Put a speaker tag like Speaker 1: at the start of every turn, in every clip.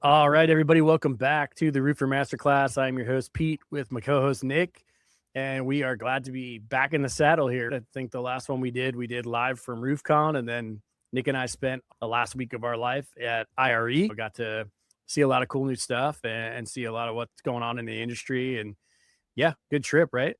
Speaker 1: All right, everybody, welcome back to the Roofr Masterclass. I'm your host, Pete, with my co-host, Nick, and we are glad to be back in the saddle here. I think the last one we did live from RoofCon, and then Nick and I spent the last week of our life at IRE. We got to see a lot of cool new stuff and see a lot of what's going on in the industry, and yeah, good trip, right?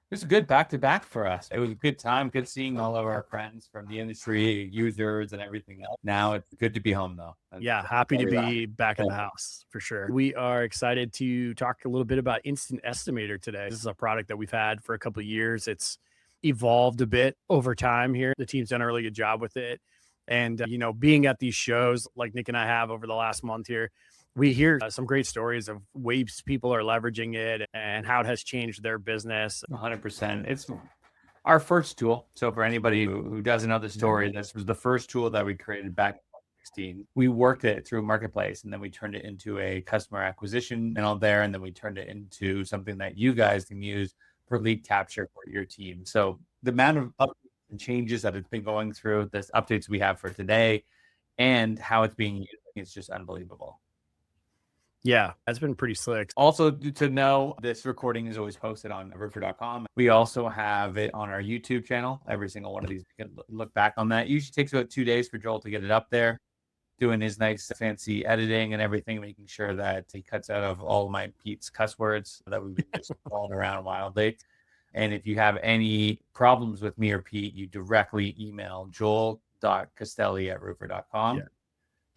Speaker 2: It was a good back-to-back for us. It was a good time, good seeing all of our friends from the industry, users and everything else. Now it's good to be home, though.
Speaker 1: Yeah, happy to be back in the house for sure. We are excited to talk a little bit about Instant Estimator today. This is a product that we've had for a couple of years. It's evolved a bit over time here. The team's done a really good job with it. And, being at these shows like Nick and I have over the last month here, we hear some great stories of ways people are leveraging it and how it has changed their business.
Speaker 2: 100%. It's our first tool. So for anybody who doesn't know the story, this was the first tool that we created back in 2016. We worked it through Marketplace, and then we turned it into a customer acquisition channel there, and then we turned it into something that you guys can use for lead capture for your team. So the amount of updates and changes that it's been going through, the updates we have for today, and how it's being used, it's just unbelievable.
Speaker 1: Yeah, that's been pretty slick.
Speaker 2: Also, to know, this recording is always posted on Roofr.com. We also have it on our YouTube channel. Every single one of these, you can look back on that. It usually takes about 2 days for Joel to get it up there, doing his nice fancy editing and everything, making sure that he cuts out of all my Pete's cuss words that we've been just calling around wildly. And if you have any problems with me or Pete, you directly email joel.castelli@roofr.com.
Speaker 1: Yeah.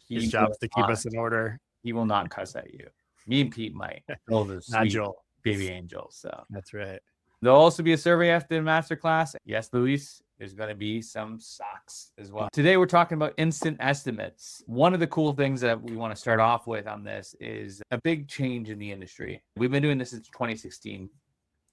Speaker 1: His job is to keep us in order.
Speaker 2: He will not cuss at you. Me and Pete might. Those
Speaker 1: Not
Speaker 2: sweet
Speaker 1: Joel.
Speaker 2: baby angels. So
Speaker 1: That's right.
Speaker 2: there'll also be a survey after the masterclass. Yes, Luis, there's going to be some socks as well. Today, we're talking about instant estimates. One of the cool things that we want to start off with on this is a big change in the industry. We've been doing this since 2016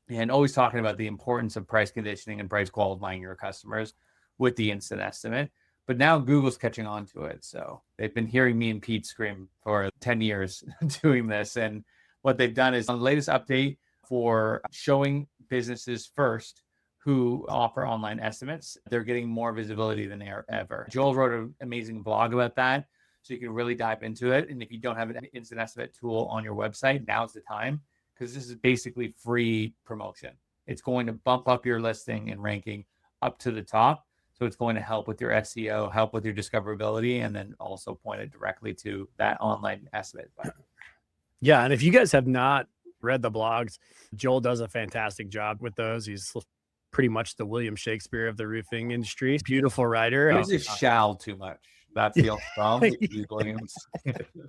Speaker 2: and always talking about the importance of price conditioning and price qualifying your customers with the instant estimate. But now Google's catching on to it. So they've been hearing me and Pete scream for 10 years doing this. And what they've done is on the latest update for showing businesses first who offer online estimates, they're getting more visibility than ever. Joel wrote an amazing blog about that. So you can really dive into it. And if you don't have an instant estimate tool on your website, now's the time, because this is basically free promotion. It's going to bump up your listing and ranking up to the top. So it's going to help with your SEO, help with your discoverability, and then also point it directly to that online estimate button.
Speaker 1: Yeah, and if you guys have not read the blogs, Joel does a fantastic job with those. He's pretty much the William Shakespeare of the roofing industry. Beautiful writer.
Speaker 2: He uses shall too much. That's the old problem. Williams.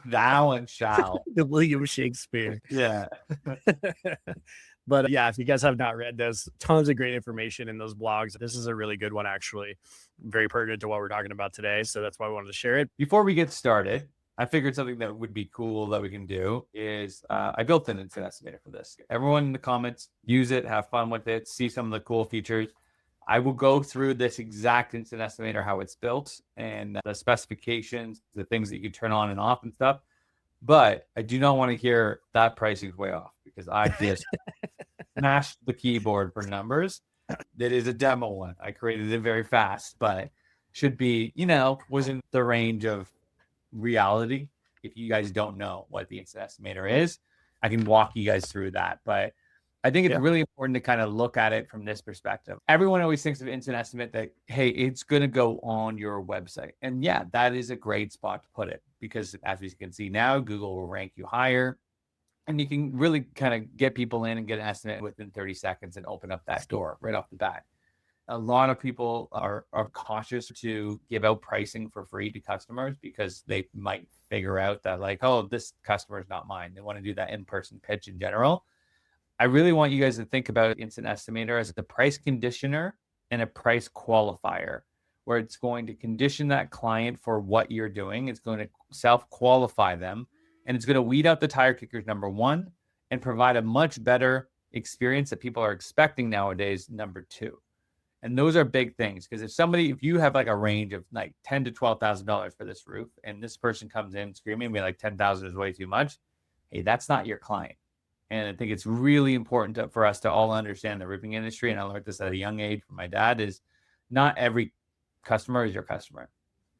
Speaker 2: Thou and shall.
Speaker 1: The William Shakespeare.
Speaker 2: Yeah.
Speaker 1: But yeah, if you guys have not read those, tons of great information in those blogs. This is a really good one, actually. Very pertinent to what we're talking about today. So that's why I wanted to share it.
Speaker 2: Before we get started, I figured something that would be cool that we can do is I built an instant estimator for this. Everyone in the comments, use it, have fun with it, see some of the cool features. I will go through this exact instant estimator, how it's built and the specifications, the things that you can turn on and off and stuff. But I do not want to hear that pricing is way off, because I just smashed the keyboard for numbers. That is a demo one. I created it very fast, but should be, was in the range of reality. If you guys don't know what the instant estimator is, I can walk you guys through that. But I think it's really important to kind of look at it from this perspective. Everyone always thinks of instant estimate that, hey, it's going to go on your website. And yeah, that is a great spot to put it, because as we can see now, Google will rank you higher. And you can really kind of get people in and get an estimate within 30 seconds and open up that door right off the bat. A lot of people are cautious to give out pricing for free to customers, because they might figure out that, like, oh, this customer is not mine. They want to do that in-person pitch in general. I really want you guys to think about Instant Estimator as the price conditioner and a price qualifier, where it's going to condition that client for what you're doing. It's going to self-qualify them, and it's going to weed out the tire kickers, number one, and provide a much better experience that people are expecting nowadays, number two. And those are big things, because if you have like a range of like $10,000 to $12,000 for this roof, and this person comes in screaming, be like, 10,000 is way too much. Hey, that's not your client. And I think it's really important for us to all understand the roofing industry. And I learned this at a young age from my dad, is not every customer is your customer.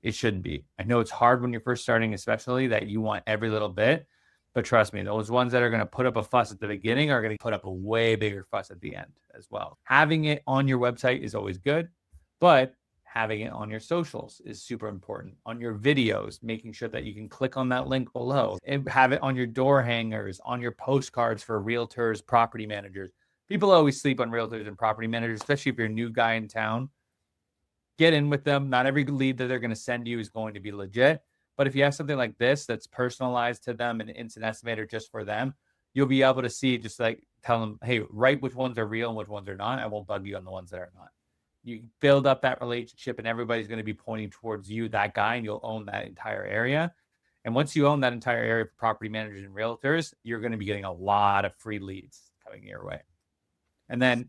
Speaker 2: It shouldn't be. I know it's hard when you're first starting, especially that you want every little bit, but trust me, those ones that are going to put up a fuss at the beginning are going to put up a way bigger fuss at the end as well. Having it on your website is always good, but having it on your socials is super important. On your videos, making sure that you can click on that link below and have it on your door hangers, on your postcards for realtors, property managers. People always sleep on realtors and property managers, especially if you're a new guy in town. Get in with them. Not every lead that they're going to send you is going to be legit. But if you have something like this that's personalized to them and Instant Estimator just for them, you'll be able to see, just like tell them, hey, write which ones are real and which ones are not. I won't bug you on the ones that are not. You build up that relationship and everybody's going to be pointing towards you, that guy, and you'll own that entire area. And once you own that entire area for property managers and realtors, you're going to be getting a lot of free leads coming your way. And then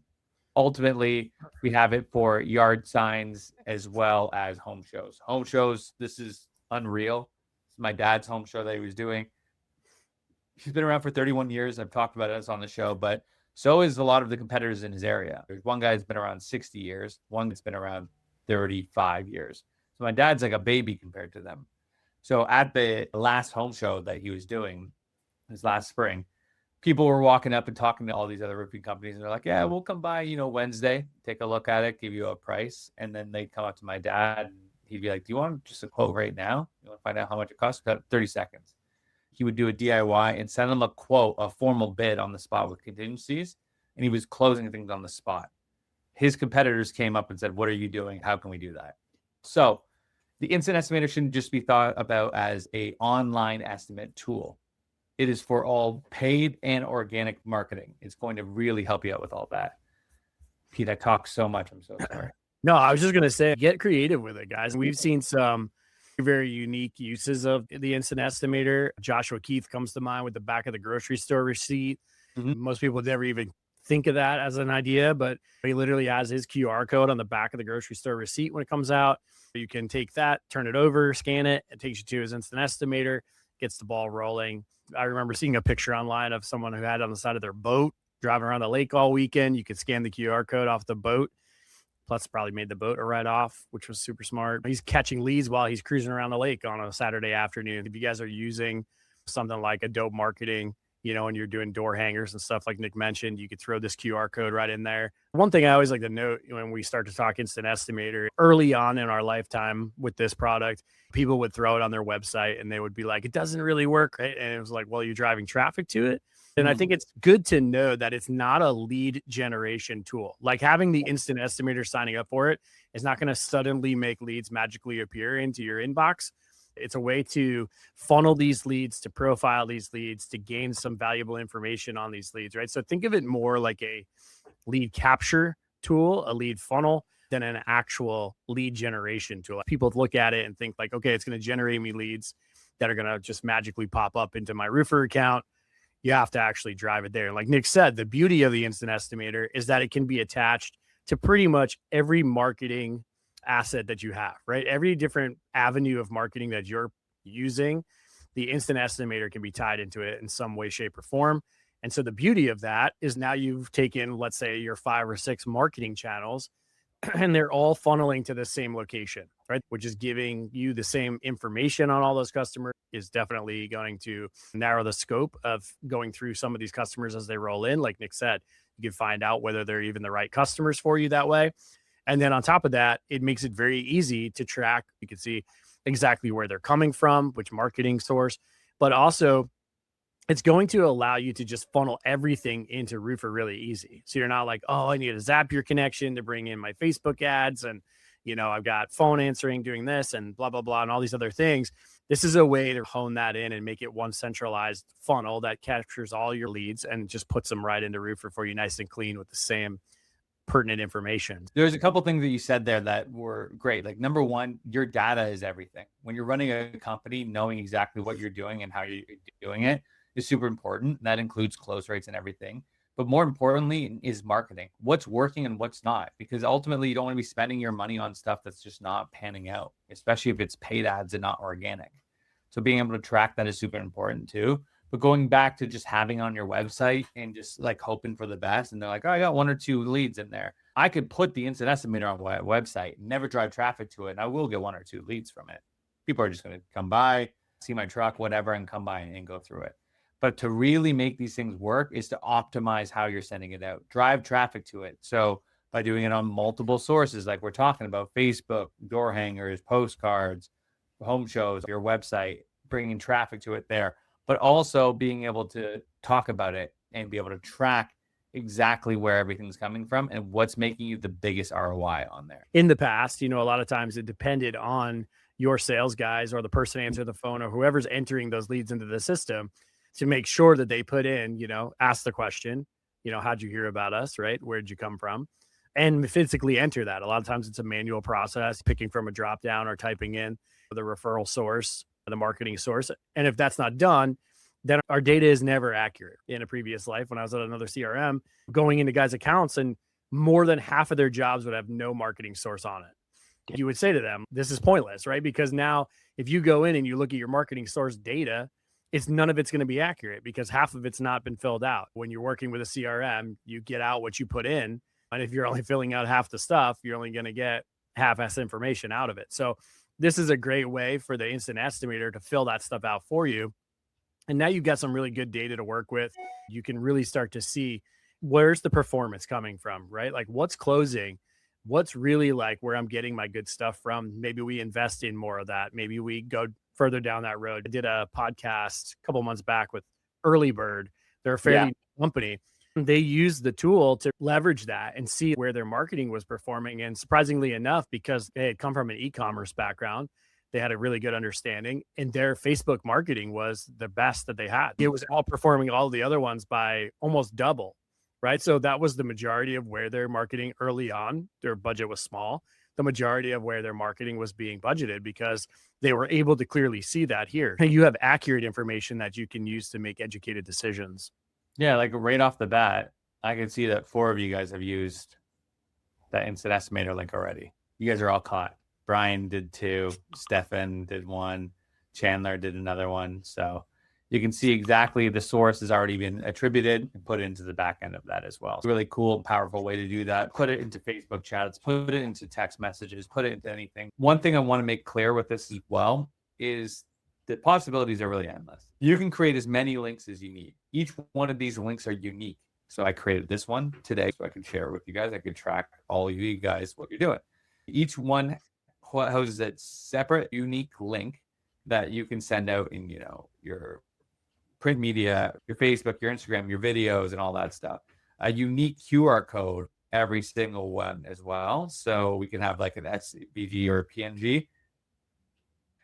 Speaker 2: ultimately, we have it for yard signs as well as home shows. Home shows, this is unreal. This is my dad's home show that he was doing. He's been around for 31 years. I've talked about it on the show, but so is a lot of the competitors in his area. There's one guy that's been around 60 years, one that's been around 35 years. So my dad's like a baby compared to them. So at the last home show that he was doing this last spring, people were walking up and talking to all these other roofing companies, and they're like, yeah, we'll come by, Wednesday, take a look at it, give you a price. And then they'd come up to my dad and he'd be like, do you want just a quote right now? You want to find out how much it costs? 30 seconds. He would do a DIY and send them a quote, a formal bid on the spot with contingencies. And he was closing things on the spot. His competitors came up and said, what are you doing? How can we do that? So the Instant Estimator shouldn't just be thought about as an online estimate tool. It is for all paid and organic marketing. It's going to really help you out with all that. Pete, I talk so much. I'm so sorry.
Speaker 1: No, I was just going to say, get creative with it, guys. We've seen some very unique uses of the Instant Estimator. Joshua Keith comes to mind with the back of the grocery store receipt. Most people never even think of that as an idea, but he literally has his QR code on the back of the grocery store receipt when it comes out. You can take that, turn it over, scan it. It takes you to his Instant Estimator, gets the ball rolling. I remember seeing a picture online of someone who had on the side of their boat driving around the lake all weekend. You could scan the QR code off the boat. Plus probably made the boat a write-off, which was super smart. He's catching leads while he's cruising around the lake on a Saturday afternoon. If you guys are using something like Adobe Marketing, and you're doing door hangers and stuff like Nic mentioned, you could throw this QR code right in there. One thing I always like to note when we start to talk Instant Estimator, early on in our lifetime with this product, people would throw it on their website and they would be like, it doesn't really work, right? And it was like, well, you're driving traffic to it. And I think it's good to know that it's not a lead generation tool. Like having the Instant Estimator signing up for it is not going to suddenly make leads magically appear into your inbox. It's a way to funnel these leads, to profile these leads, to gain some valuable information on these leads, right? So think of it more like a lead capture tool, a lead funnel, than an actual lead generation tool. People look at it and think like, okay, it's going to generate me leads that are going to just magically pop up into my Roofr account. You have to actually drive it there. Like Nic said, the beauty of the Instant Estimator is that it can be attached to pretty much every marketing asset that you have, right? Every different avenue of marketing that you're using, the Instant Estimator can be tied into it in some way, shape, or form. And so the beauty of that is now you've taken, let's say, your 5 or 6 marketing channels, and they're all funneling to the same location, right? Which is giving you the same information on all those customers, is definitely going to narrow the scope of going through some of these customers as they roll in. Like Nic said, you can find out whether they're even the right customers for you that way. And then on top of that, it makes it very easy to track. You can see exactly where they're coming from, which marketing source, but also it's going to allow you to just funnel everything into Roofr really easy. So you're not like, oh, I need a Zapier connection to bring in my Facebook ads. And, I've got phone answering doing this and blah, blah, blah, and all these other things. This is a way to hone that in and make it one centralized funnel that captures all your leads and just puts them right into Roofr for you nice and clean with the same pertinent information.
Speaker 2: There's a couple things that you said there that were great. Like number one, your data is everything. When you're running a company, knowing exactly what you're doing and how you're doing it is super important. That includes close rates and everything. But more importantly is marketing. What's working and what's not, because ultimately you don't want to be spending your money on stuff that's just not panning out, especially if it's paid ads and not organic. So being able to track that is super important too. But going back to just having on your website and just like hoping for the best, and they're like, oh, I got 1 or 2 leads in there. I could put the Instant Estimator on my website, never drive traffic to it, and I will get 1 or 2 leads from it. People are just going to come by, see my truck, whatever, and come by and go through it. But to really make these things work is to optimize how you're sending it out, drive traffic to it. So by doing it on multiple sources, like we're talking about, Facebook, door hangers, postcards, home shows, your website, bringing traffic to it there, but also being able to talk about it and be able to track exactly where everything's coming from and what's making you the biggest ROI on there.
Speaker 1: In the past, a lot of times it depended on your sales guys or the person answering the phone or whoever's entering those leads into the system to make sure that they put in, ask the question, how'd you hear about us, right? Where'd you come from? And physically enter that. A lot of times it's a manual process, picking from a drop down or typing in the referral source, the marketing source. And if that's not done, then our data is never accurate. In a previous life, when I was at another CRM, going into guys' accounts, and more than half of their jobs would have no marketing source on it. You would say to them, this is pointless, right? Because now if you go in and you look at your marketing source data, none of it's going to be accurate because half of it's not been filled out. When you're working with a CRM, you get out what you put in. And if you're only filling out half the stuff, you're only going to get half-ass information out of it. So this is a great way for the Instant Estimator to fill that stuff out for you. And now you've got some really good data to work with. You can really start to see where's the performance coming from, right? Like what's closing, what's really like where I'm getting my good stuff from. Maybe we invest in more of that. Maybe we go further down that road. I did a podcast a couple months back with Early Bird. They're a fairly new company. They used the tool to leverage that and see where their marketing was performing. And surprisingly enough, because they had come from an e-commerce background, they had a really good understanding, and their Facebook marketing was the best that they had. It was outperforming all the other ones by almost double, right? So that was the majority of where their marketing early on, their budget was small. The majority of where their marketing was being budgeted because they were able to clearly see that here. You have accurate information that you can use to make educated decisions.
Speaker 2: Yeah, like right off the bat, I can see that 4 of you guys have used that Instant Estimator link already. You guys are all caught. Brian did 2, Stefan did 1, Chandler did another one. So you can see exactly the source has already been attributed and put into the back end of that as well. It's a really cool, powerful way to do that. Put it into Facebook chats, put it into text messages, put it into anything. One thing I want to make clear with this as well is the possibilities are really endless. You can create as many links as you need. Each one of these links are unique. So I created this one today so I can share it with you guys. I can track all of you guys what you're doing. Each one houses a separate, unique link that you can send out in, your print media, your Facebook, your Instagram, your videos, and all that stuff. A unique QR code, every single one as well. So we can have like an SVG or a PNG.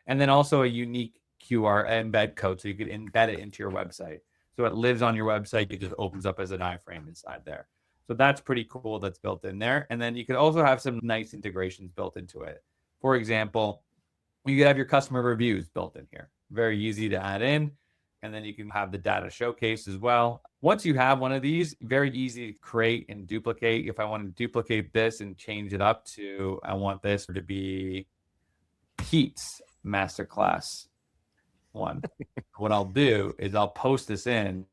Speaker 2: And then also a unique QR embed code. So you could embed it into your website. So it lives on your website. It just opens up as an iframe inside there. So that's pretty cool. That's built in there. And then you could also have some nice integrations built into it. For example, you could have your customer reviews built in here. Very easy to add in. And then you can have the data showcase as well. Once you have one of these, very easy to create and duplicate. If I want to duplicate this and change it up to, I want this to be Pete's masterclass one. What I'll do is I'll post this in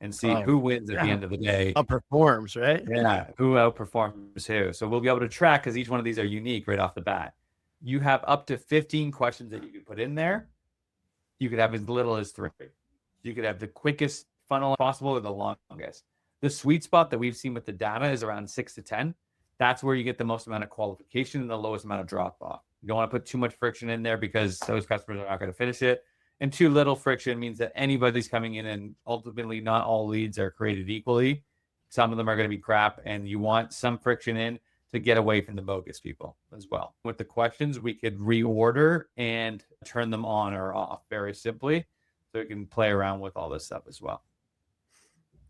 Speaker 2: and see who wins at the end of the day.
Speaker 1: Outperforms, right?
Speaker 2: Yeah, who outperforms who. So we'll be able to track because each one of these are unique right off the bat. You have up to 15 questions that you can put in there. You could have as little as 3. You could have the quickest funnel possible or the longest. The sweet spot that we've seen with the data is around 6 to 10. That's where you get the most amount of qualification and the lowest amount of drop off. You don't want to put too much friction in there because those customers are not going to finish it. And too little friction means that anybody's coming in, and ultimately not all leads are created equally. Some of them are going to be crap, and you want some friction in to get away from the bogus people as well. With the questions, we could reorder and turn them on or off very simply. So we can play around with all this stuff as well.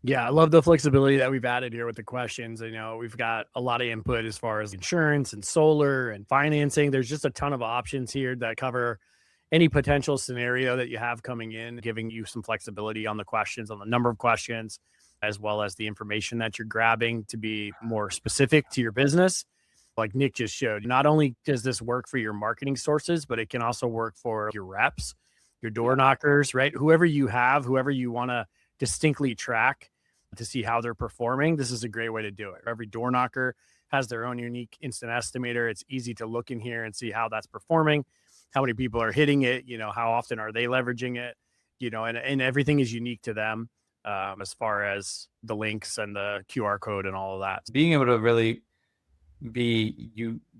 Speaker 1: Yeah, I love the flexibility that we've added here with the questions. We've got a lot of input as far as insurance and solar and financing. There's just a ton of options here that cover any potential scenario that you have coming in, giving you some flexibility on the questions, on the number of questions, as well as the information that you're grabbing to be more specific to your business. Like Nic just showed, not only does this work for your marketing sources, but it can also work for your reps, your door knockers, right? Whoever you have, whoever you want to distinctly track to see how they're performing, this is a great way to do it. Every door knocker has their own unique instant estimator. It's easy to look in here and see how that's performing, how many people are hitting it, how often are they leveraging it, and everything is unique to them, as far as the links and the QR code and all of that.
Speaker 2: Being able to really be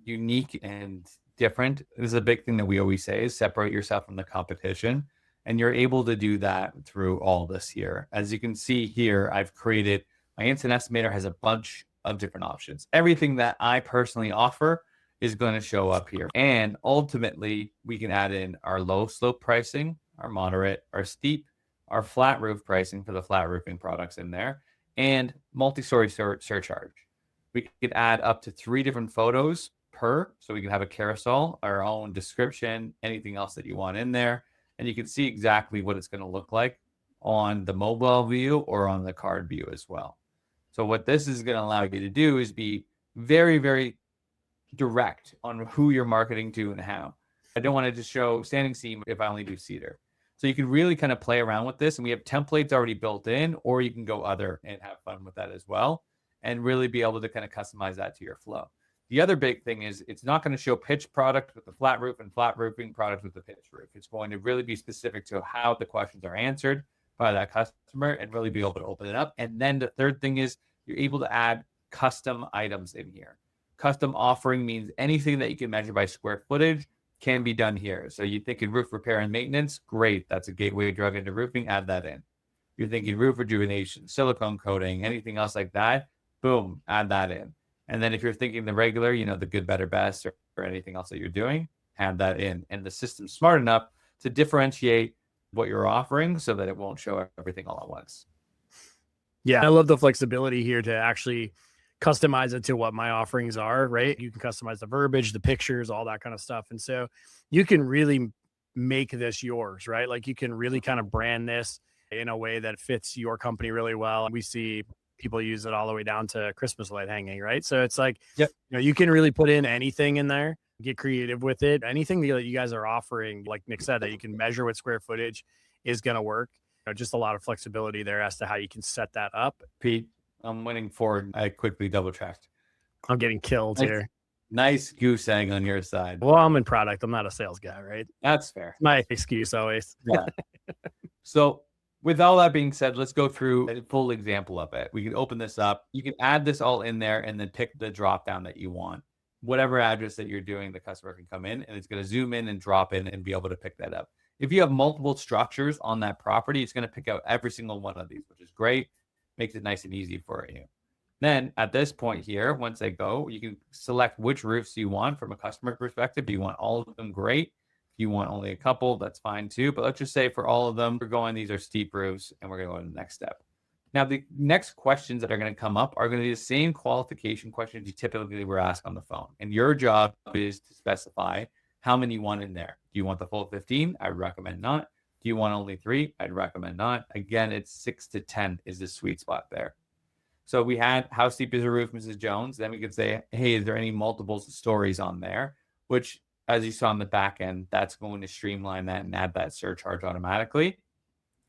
Speaker 2: unique and different is a big thing that we always say, is separate yourself from the competition. And you're able to do that through all this here. As you can see here, I've created my instant estimator, has a bunch of different options. Everything that I personally offer is going to show up here. And ultimately, we can add in our low slope pricing, our moderate, our steep, our flat roof pricing for the flat roofing products in there, and multi-story surcharge. We could add up to 3 different photos per, so we can have a carousel, our own description, anything else that you want in there. And you can see exactly what it's going to look like on the mobile view or on the card view as well. So what this is going to allow you to do is be very, very direct on who you're marketing to and how. I don't want to just show standing seam if I only do cedar. So you can really kind of play around with this, and we have templates already built in, or you can go other and have fun with that as well, and really be able to kind of customize that to your flow. The other big thing is it's not going to show pitch product with the flat roof and flat roofing product with the pitch roof. It's going to really be specific to how the questions are answered by that customer and really be able to open it up. And then the third thing is you're able to add custom items in here. Custom offering means anything that you can measure by square footage can be done here. So you're thinking roof repair and maintenance, great. That's a gateway drug into roofing, add that in. You're thinking roof rejuvenation, silicone coating, anything else like that, boom, add that in. And then if you're thinking the regular, the good, better, best, or anything else that you're doing, add that in. And the system's smart enough to differentiate what you're offering so that it won't show everything all at once.
Speaker 1: Yeah, I love the flexibility here to actually customize it to what my offerings are, right? You can customize the verbiage, the pictures, all that kind of stuff. And so you can really make this yours, right? Like you can really kind of brand this in a way that fits your company really well. We see people use it all the way down to Christmas light hanging, right? So it's like,
Speaker 2: yep.
Speaker 1: You can really put in anything in there, get creative with it. Anything that you guys are offering, like Nic said, that you can measure with square footage is going to work. Just a lot of flexibility there as to how you can set that up.
Speaker 2: Pete, I'm winning forward. I quickly double checked.
Speaker 1: I'm getting killed here.
Speaker 2: Nice goose egg on your side.
Speaker 1: Well, I'm in product. I'm not a sales guy, right?
Speaker 2: That's fair.
Speaker 1: My excuse always.
Speaker 2: Yeah. So with all that being said, let's go through a full example of it. We can open this up. You can add this all in there and then pick the drop down that you want. Whatever address that you're doing, the customer can come in and it's going to zoom in and drop in and be able to pick that up. If you have multiple structures on that property, it's going to pick out every single one of these, which is great. Makes it nice and easy for you. Then at this point here, once they go, you can select which roofs you want from a customer perspective. Do you want all of them? Great. If you want only a couple, that's fine too. But let's just say for all of them, we're going, these are steep roofs, and we're going to go to the next step. Now, the next questions that are going to come up are going to be the same qualification questions you typically were asked on the phone. And your job is to specify how many you want in there. Do you want the full 15? I recommend not. Do you want only 3? I'd recommend not. Again, it's 6 to 10 is the sweet spot there. So we had, how steep is a roof, Mrs. Jones? Then we could say, hey, is there any multiple stories on there? Which, as you saw on the back end, that's going to streamline that and add that surcharge automatically.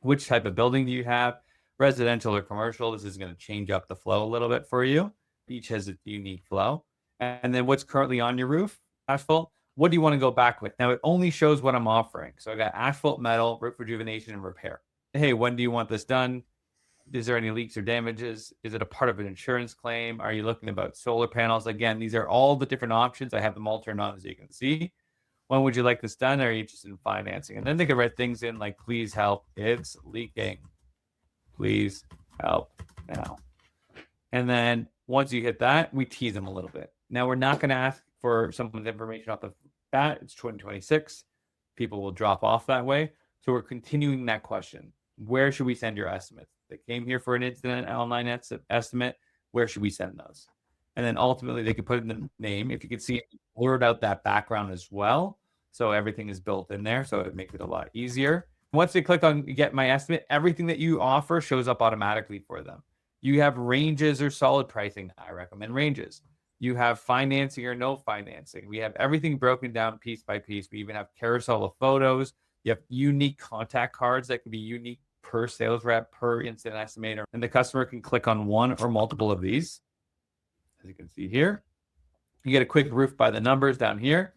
Speaker 2: Which type of building do you have? Residential or commercial? This is going to change up the flow a little bit for you. Each has a unique flow. And then what's currently on your roof? Asphalt. What do you want to go back with? Now, it only shows what I'm offering. So I got asphalt, metal, roof rejuvenation, and repair. Hey, when do you want this done? Is there any leaks or damages? Is it a part of an insurance claim? Are you looking about solar panels? Again, these are all the different options. I have them all turned on, as you can see. When would you like this done? Or are you interested in financing? And then they could write things in like, please help, it's leaking. Please help now. And then once you hit that, we tease them a little bit. Now, we're not going to ask for someone's information off the bat. It's 2026. People will drop off that way. So we're continuing that question. Where should we send your estimates? They came here for an instant online estimate. Where should we send those? And then ultimately they could put in the name. If you can see, blurred out that background as well. So everything is built in there. So it makes it a lot easier. Once they click on get my estimate, everything that you offer shows up automatically for them. You have ranges or solid pricing. I recommend ranges. You have financing or no financing. We have everything broken down piece by piece. We even have carousel of photos. You have unique contact cards that can be unique per sales rep, per instant estimator. And the customer can click on one or multiple of these, as you can see here. You get a quick roof by the numbers down here,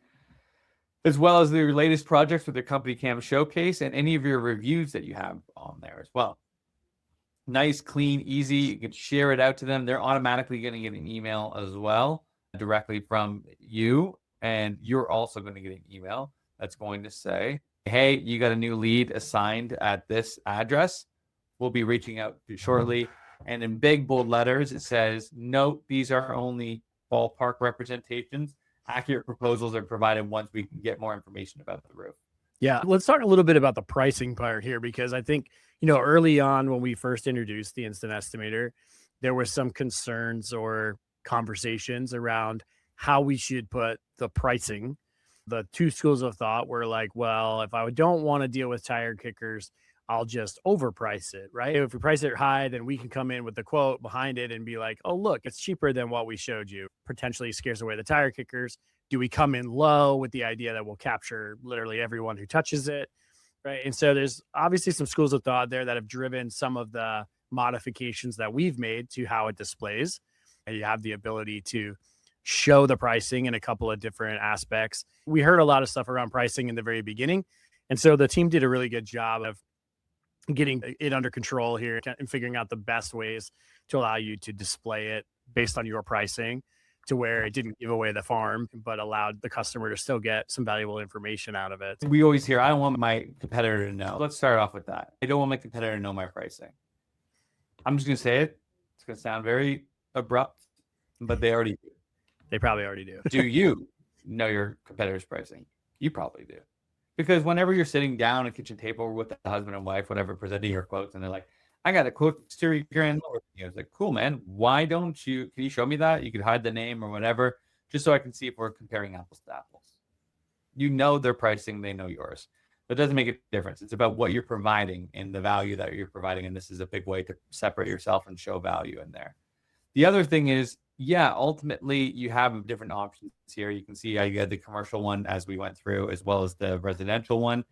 Speaker 2: as well as your latest projects with your company cam showcase and any of your reviews that you have on there as well. Nice, clean, easy. You can share it out to them. They're automatically going to get an email as well directly from you. And you're also going to get an email that's going to say, hey, you got a new lead assigned at this address. We'll be reaching out to you shortly. And in big, bold letters, it says, note, these are only ballpark representations. Accurate proposals are provided once we can get more information about the roof.
Speaker 1: Yeah, let's talk a little bit about the pricing part here, because I think, early on when we first introduced the Instant Estimator, there were some concerns or conversations around how we should put the pricing. The two schools of thought were like, well, if I don't want to deal with tire kickers, I'll just overprice it, right? If we price it high, then we can come in with the quote behind it and be like, oh, look, it's cheaper than what we showed you. Potentially scares away the tire kickers. Do we come in low with the idea that we'll capture literally everyone who touches it, right? And so there's obviously some schools of thought there that have driven some of the modifications that we've made to how it displays. And you have the ability to show the pricing in a couple of different aspects. We heard a lot of stuff around pricing in the very beginning. And so the team did a really good job of getting it under control here and figuring out the best ways to allow you to display it based on your pricing, to where it didn't give away the farm, but allowed the customer to still get some valuable information out of it.
Speaker 2: We always hear, I don't want my competitor to know. Let's start off with that. I don't want my competitor to know my pricing. I'm just going to say it. It's going to sound very abrupt, but they already do.
Speaker 1: They probably already do.
Speaker 2: Do you know your competitor's pricing? You probably do. Because whenever you're sitting down at a kitchen table with the husband and wife, whatever, presenting your quotes, and they're like, I got a quote exterior and lower. I was like, cool, man. Why don't you, can you show me that? You could hide the name or whatever, just so I can see if we're comparing apples to apples. You know their pricing, they know yours. But it doesn't make a difference. It's about what you're providing and the value that you're providing. And this is a big way to separate yourself and show value in there. The other thing is, yeah, ultimately you have different options here. You can see you had the commercial one as we went through, as well as the residential one.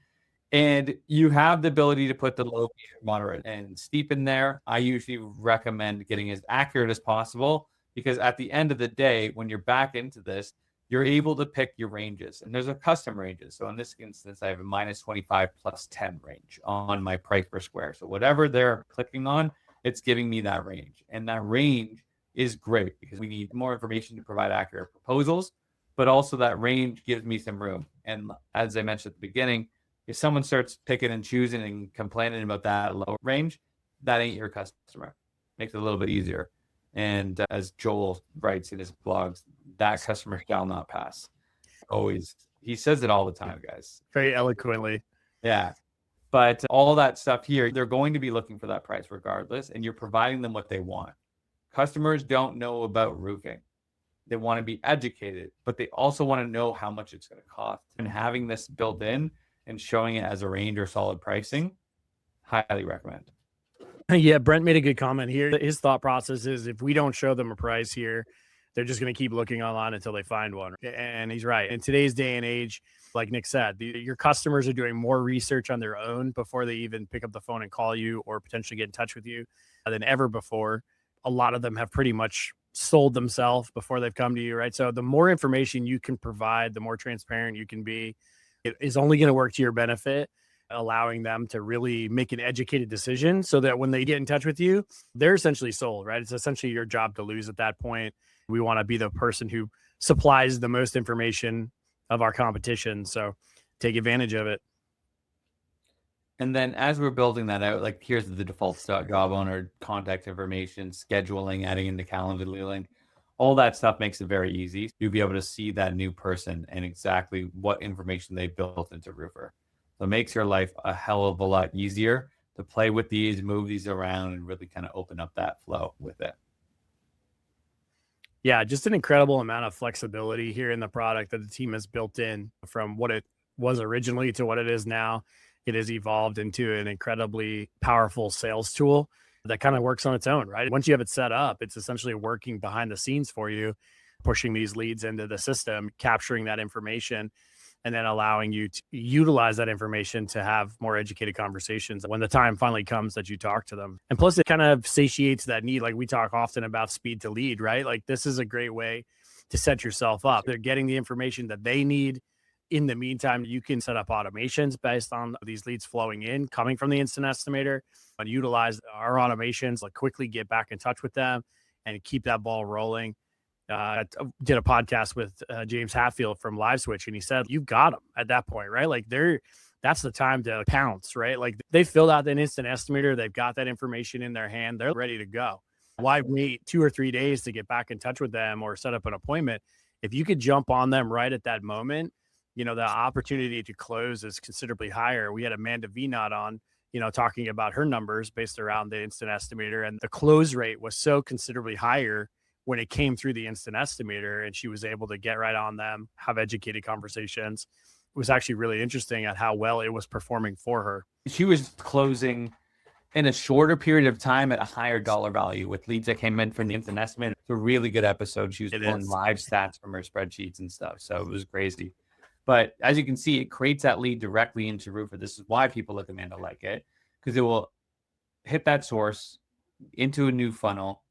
Speaker 2: And you have the ability to put the low, moderate, and steep in there. I usually recommend getting as accurate as possible, because at the end of the day, when you're back into this, you're able to pick your ranges. And there's a custom ranges. So in this instance, I have a -25 plus 10 range on my price per square. So whatever they're clicking on, it's giving me that range. And that range is great because we need more information to provide accurate proposals, but also that range gives me some room. And as I mentioned at the beginning, if someone starts picking and choosing and complaining about that low range, that ain't your customer. Makes it a little bit easier. And as Joel writes in his blogs, that customer shall not pass. Always. He says it all the time, guys.
Speaker 1: Very eloquently.
Speaker 2: Yeah. But all that stuff here, they're going to be looking for that price regardless, and you're providing them what they want. Customers don't know about roofing. They want to be educated, but they also want to know how much it's going to cost. And having this built in and showing it as a range or solid pricing, highly recommend.
Speaker 1: Yeah, Brent made a good comment here. His thought process is, if we don't show them a price here, they're just going to keep looking online until they find one. And he's right. In today's day and age, like Nic said, your customers are doing more research on their own before they even pick up the phone and call you or potentially get in touch with you than ever before. A lot of them have pretty much sold themselves before they've come to you, right? So the more information you can provide, the more transparent you can be, it is only going to work to your benefit, allowing them to really make an educated decision so that when they get in touch with you, they're essentially sold, right? It's essentially your job to lose at that point. We want to be the person who supplies the most information of our competition. So take advantage of it.
Speaker 2: And then as we're building that out, like here's the default job owner, contact information, scheduling, adding into Calendly link. All that stuff makes it very easy. You'll be able to see that new person and exactly what information they built into Roofr. So it makes your life a hell of a lot easier to play with these, move these around, and really kind of open up that flow with it.
Speaker 1: Yeah, just an incredible amount of flexibility here in the product that the team has built in from what it was originally to what it is now. It has evolved into an incredibly powerful sales tool that kind of works on its own, right? Once you have it set up, it's essentially working behind the scenes for you, pushing these leads into the system, capturing that information, and then allowing you to utilize that information to have more educated conversations when the time finally comes that you talk to them. And plus, it kind of satiates that need. Like we talk often about speed to lead, right? Like this is a great way to set yourself up. They're getting the information that they need. In the meantime, you can set up automations based on these leads flowing in, coming from the Instant Estimator, and utilize our automations, like quickly get back in touch with them and keep that ball rolling. I did a podcast with James Hatfield from Live Switch, and he said, you've got them at that point, right? Like that's the time to pounce, right? Like they filled out an Instant Estimator. They've got that information in their hand. They're ready to go. Why wait 2 or 3 days to get back in touch with them or set up an appointment? If you could jump on them right at that moment, the opportunity to close is considerably higher. We had Amanda Vinod on, talking about her numbers based around the Instant Estimator, and the close rate was so considerably higher when it came through the Instant Estimator, and she was able to get right on them, have educated conversations. It was actually really interesting at how well it was performing for her.
Speaker 2: She was closing in a shorter period of time at a higher dollar value with leads that came in from the Instant Estimator. It's a really good episode. She was pulling live stats from her spreadsheets and stuff. So it was crazy. But as you can see, it creates that lead directly into Roofr. This is why people at Amanda like it, because it will hit that source into a new funnel.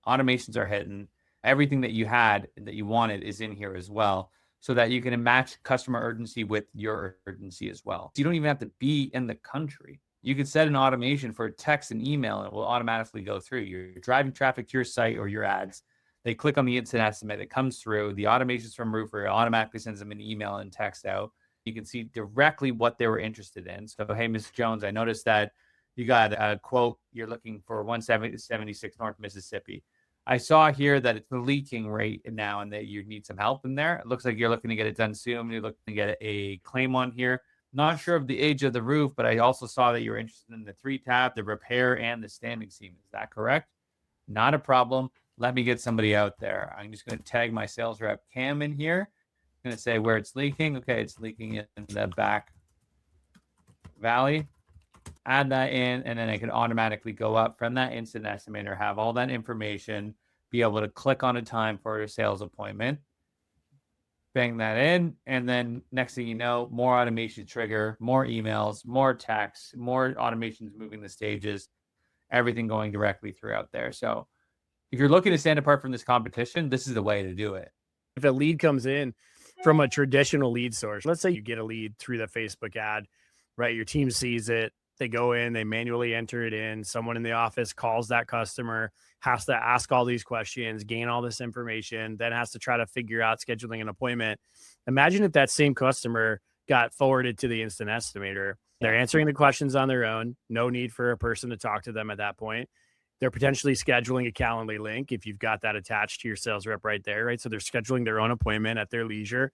Speaker 2: Automations are hitting. Everything that you had that you wanted is in here as well, so that you can match customer urgency with your urgency as well. So you don't even have to be in the country. You can set an automation for text and email, and it will automatically go through. You're driving traffic to your site or your ads. They click on the Instant Estimate. It comes through. The automations from Roofr automatically sends them an email and text out. You can see directly what they were interested in. So, hey, Ms. Jones, I noticed that you got a quote. You're looking for 176 North Mississippi. I saw here that it's the leaking rate now and that you need some help in there. It looks like you're looking to get it done soon. You're looking to get a claim on here. Not sure of the age of the roof, but I also saw that you're interested in the 3-tab, the repair, and the standing seam. Is that correct? Not a problem. Let me get somebody out there. I'm just going to tag my sales rep Cam in here. I'm going to say where it's leaking. Okay, it's leaking in the back valley. Add that in, and then I can automatically go up from that Instant Estimator, have all that information, be able to click on a time for a sales appointment, bang that in, and then next thing you know, more automation trigger, more emails, more texts, more automations moving the stages, everything going directly throughout there. So if you're looking to stand apart from this competition, this is the way to do it.
Speaker 1: If a lead comes in from a traditional lead source, let's say you get a lead through the Facebook ad, right? Your team sees it. They go in, they manually enter it in. Someone in the office calls that customer, has to ask all these questions, gain all this information, then has to try to figure out scheduling an appointment. Imagine if that same customer got forwarded to the Instant Estimator. They're answering the questions on their own. No need for a person to talk to them at that point. They're potentially scheduling a Calendly link if you've got that attached to your sales rep right there, right? So they're scheduling their own appointment at their leisure,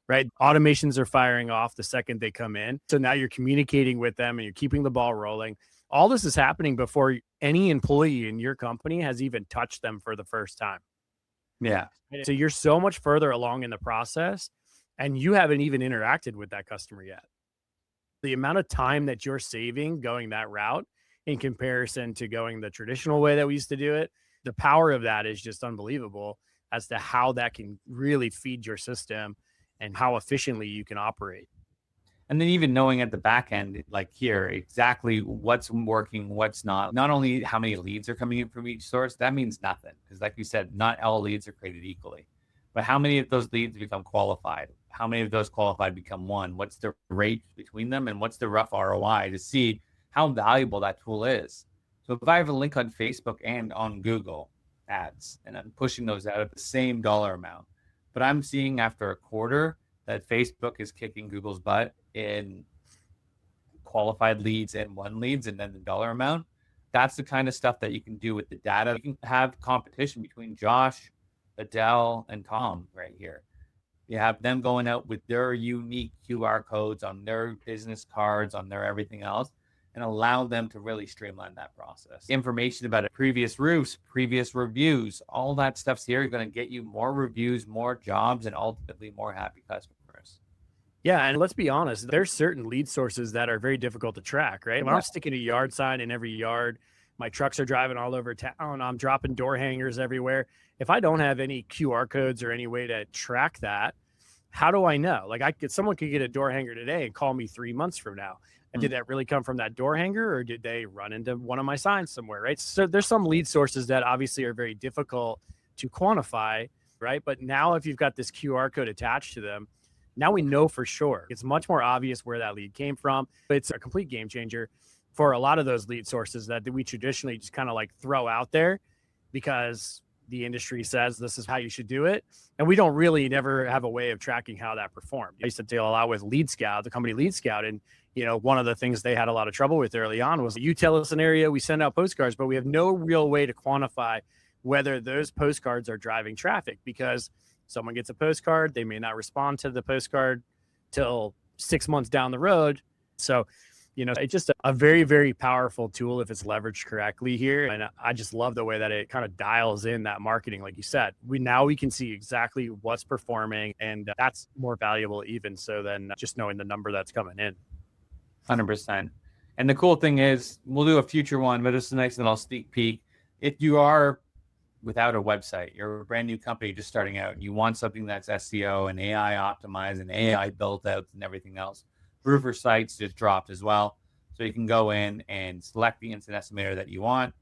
Speaker 1: right? Automations are firing off the second they come in. So now you're communicating with them and you're keeping the ball rolling. All this is happening before any employee in your company has even touched them for the first time.
Speaker 2: Yeah.
Speaker 1: So you're so much further along in the process and you haven't even interacted with that customer yet. The amount of time that you're saving going that route in comparison to going the traditional way that we used to do it, the power of that is just unbelievable as to how that can really feed your system and how efficiently you can operate.
Speaker 2: And then even knowing at the back end, like here, exactly what's working, what's not. Not only how many leads are coming in from each source, that means nothing. Because like you said, not all leads are created equally. But how many of those leads become qualified? How many of those qualified become one? What's the rate between them? And what's the rough ROI to see how valuable that tool is? So if I have a link on Facebook and on Google ads, and I'm pushing those out at the same dollar amount, but I'm seeing after a quarter that Facebook is kicking Google's butt in qualified leads and won leads and then the dollar amount, that's the kind of stuff that you can do with the data. You can have competition between Josh, Adele, and Tom right here. You have them going out with their unique QR codes on their business cards, on their everything else, and allow them to really streamline that process. Information about previous roofs, previous reviews, all that stuff's here. You're going to get you more reviews, more jobs, and ultimately more happy customers.
Speaker 1: Yeah, and let's be honest, there's certain lead sources that are very difficult to track, right? When I'm sticking a yard sign in every yard, my trucks are driving all over town, I'm dropping door hangers everywhere. If I don't have any QR codes or any way to track that, how do I know? Like someone could get a door hanger today and call me 3 months from now. And did that really come from that door hanger or did they run into one of my signs somewhere, right? So there's some lead sources that obviously are very difficult to quantify, right? But now if you've got this QR code attached to them, now we know for sure. It's much more obvious where that lead came from. It's a complete game changer for a lot of those lead sources that we traditionally just kind of like throw out there because the industry says this is how you should do it. And we don't really never have a way of tracking how that performed. I used to deal a lot with Lead Scout, the company Lead Scout. And, one of the things they had a lot of trouble with early on was you tell us an area, we send out postcards, but we have no real way to quantify whether those postcards are driving traffic, because someone gets a postcard, they may not respond to the postcard till 6 months down the road. So, it's just a very, very powerful tool if it's leveraged correctly here. And I just love the way that it kind of dials in that marketing. Like you said, we can see exactly what's performing, and that's more valuable even so than just knowing the number that's coming in.
Speaker 2: 100%. And the cool thing is we'll do a future one, but it's a nice little sneak peek. If you are without a website, you're a brand new company just starting out, you want something that's SEO and AI optimized and AI built out and everything else, Roofr sites just dropped as well. So you can go in and select the Instant Estimator that you want,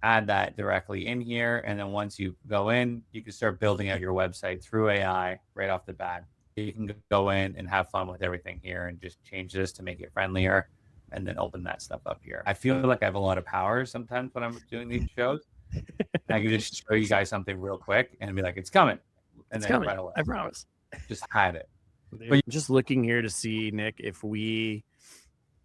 Speaker 2: add that directly in here. And then once you go in, you can start building out your website through AI right off the bat. You can go in and have fun with everything here and just change this to make it friendlier and then open that stuff up here. I feel like I have a lot of power sometimes when I'm doing these shows. I can just show you guys something real quick and be like, it's coming. And
Speaker 1: it's
Speaker 2: then
Speaker 1: coming.
Speaker 2: right away.
Speaker 1: I promise.
Speaker 2: Just hide it.
Speaker 1: But I'm just looking here to see, Nick, if we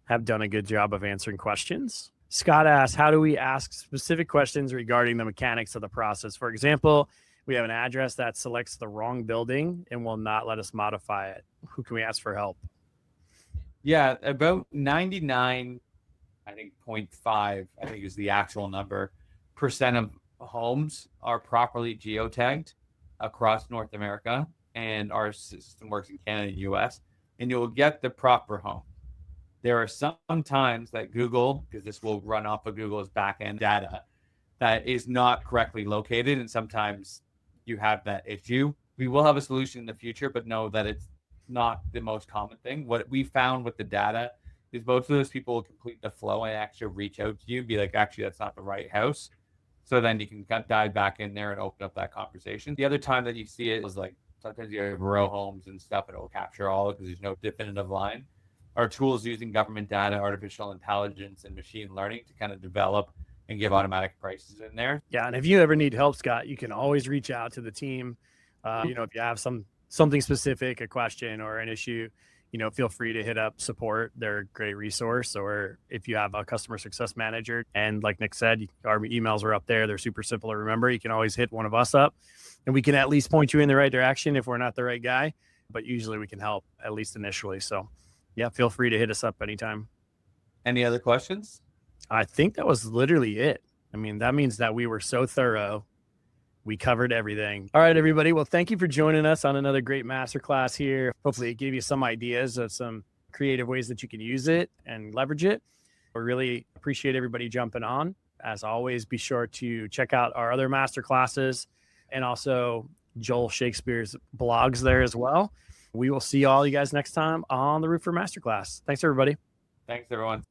Speaker 1: have done a good job of answering questions. Scott asks, how do we ask specific questions regarding the mechanics of the process? For example, we have an address that selects the wrong building and will not let us modify it. Who can we ask for help?
Speaker 2: Yeah, about 99, I think 0.5, I think is the actual number, % of homes are properly geotagged across North America, and our system works in Canada and US, and you'll get the proper home. There are some times that Google, because this will run off of Google's backend data, that is not correctly located, and sometimes you have that issue. We will have a solution in the future, but know that it's not the most common thing. What we found with the data is most of those people will complete the flow and actually reach out to you and be like, actually, that's not the right house. So then you can dive back in there and open up that conversation. The other time that you see it is like sometimes you have row homes and stuff, and it will capture all because there's no definitive line. Our tools using government data, artificial intelligence, and machine learning to kind of develop and give automatic prices in there.
Speaker 1: Yeah, and if you ever need help, Scott, you can always reach out to the team. If you have something specific, a question or an issue, feel free to hit up support. They're a great resource. Or if you have a customer success manager, and like Nick said, our emails are up there. They're super simple to remember. You can always hit one of us up, and we can at least point you in the right direction if we're not the right guy. But usually we can help, at least initially. So yeah, feel free to hit us up anytime.
Speaker 2: Any other questions?
Speaker 1: I think that was literally it. I mean, that means that we were so thorough. We covered everything. All right, everybody. Well, thank you for joining us on another great masterclass here. Hopefully it gave you some ideas of some creative ways that you can use it and leverage it. We really appreciate everybody jumping on. As always, be sure to check out our other masterclasses and also Joel Shakespeare's blogs there as well. We will see all you guys next time on the Roofr Masterclass. Thanks, everybody.
Speaker 2: Thanks, everyone.